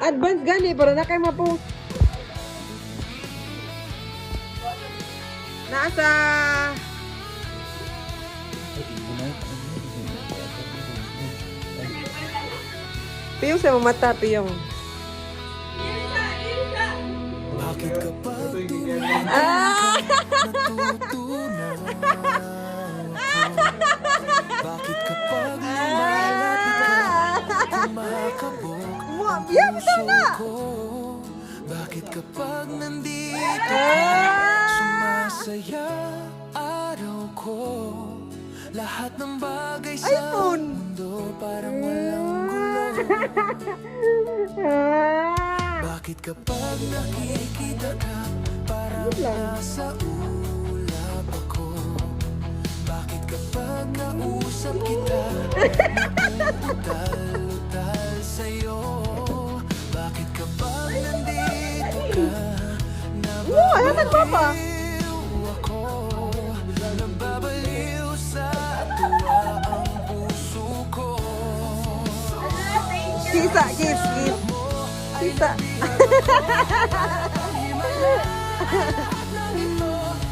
Advance gani, pero na kayo mapo. Nasa... Piyong sa mamata, Piyong. Bakit kapag Ah! Bakit kapag lumalapit ka, kumakabog ang puso ko? Bakit kapag nandito ka, sumasaya araw ko? Lahat ng bagay sa mundo parang walang gulo. Bakit kapag nakikita ka, parang nasa ulap ako? Bakit kapag nausap kita, napuutal-utal sa'yo? Bakit kapag nandito ka, nababaliw ako? Nababaliw sa tuwa ang puso ko. Kisa, kiss. Kisa.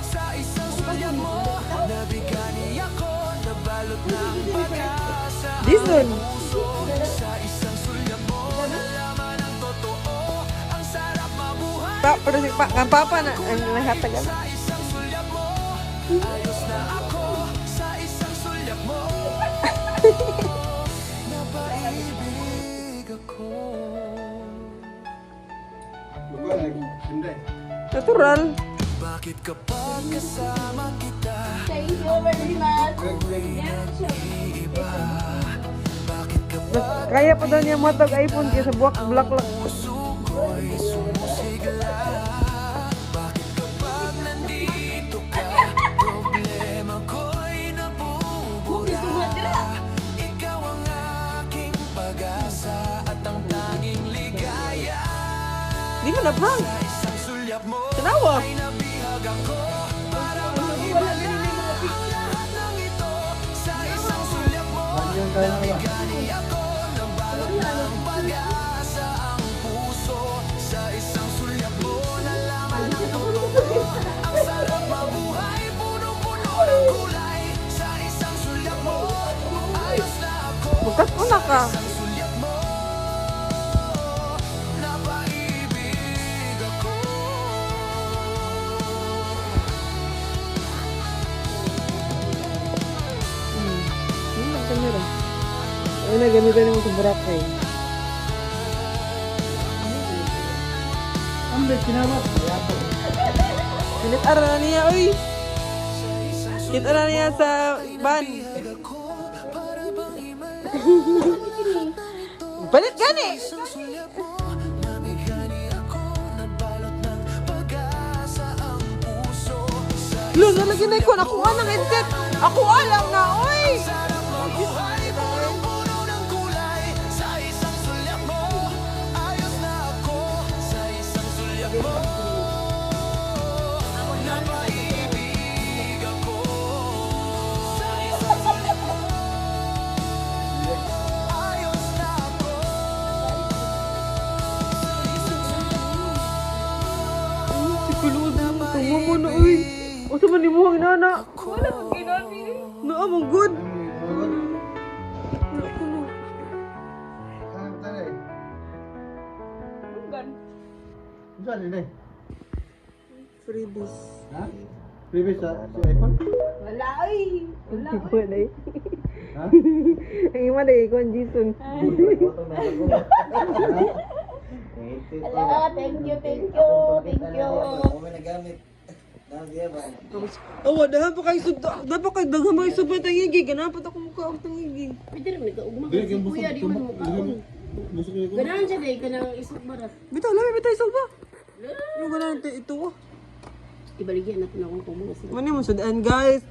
Sa isang sulyap mo, nabigani ako, nabalot ng pag-asa This one. sa isang sulyap mo, nalaman ang totoo, ang sarap mabuhay. Pero si papa na ang nahatagan. Sa isang sulyap mo, ayos na ako, sa isang sulyap mo, napaibig ako. Natural. Bakit kapag kasama kita, Thank you very much. nag-iiba? Bakit kapag Kaya pa daw niya matag iPhone kaya sa buwak black lang. puso ko'y sumusigla? Bakit kapag nandito ka, problema ko'y nabubura? Ikaw ang aking pag-asa at ang tanging ligaya. Di mo na prank. Sa isang sulyap mo Tanawa. ay nabihag ako para mahiwala lahat ng ito. Sa isang sulyap mo, nabigani ako, nabalot ng pag-asa ang puso. Sa isang sulyap mo, nalaman ang totoo, ang sarap mabuhay, puno-puno ng kulay. Sa isang sulyap mo, ayos na ako. Bukas mo na ka. Isang sulyap mo, napaibig ako. Ang kamera. Ay, nagamitan mo sa Boracay. Kinit-ara na niya, uy! Kinit-ara na niya sa van. Balit gani! Lo, nalagyan na ko. Nakuha ng headset. Ako alam na, uy! Si Kulod, tungo mo na, uy! O sa manimuhang inana. Wala kang ginani. Naamang good. Saan ini? Freebies. Ha? Previous sa iPhone? Wala ay. Wala. Tipo na eh. Ha? Ang ima na eh, kung Jason. Wala. Thank you. Thank you. Oh, wadahan pa kayo sud. Dapat kayo daghan mo isubay tangigi. Ganapat ako mukha og tangigi. Pwede rin nagkaugma ka si kuya. Di man mukhaon. Ganahan siya dahil ka ng isang barat. Bitaw, lami bitaw isulba. Yung ganun ito. Ibaligyan natin akong kumuha sila. Mani mo sudaan guys.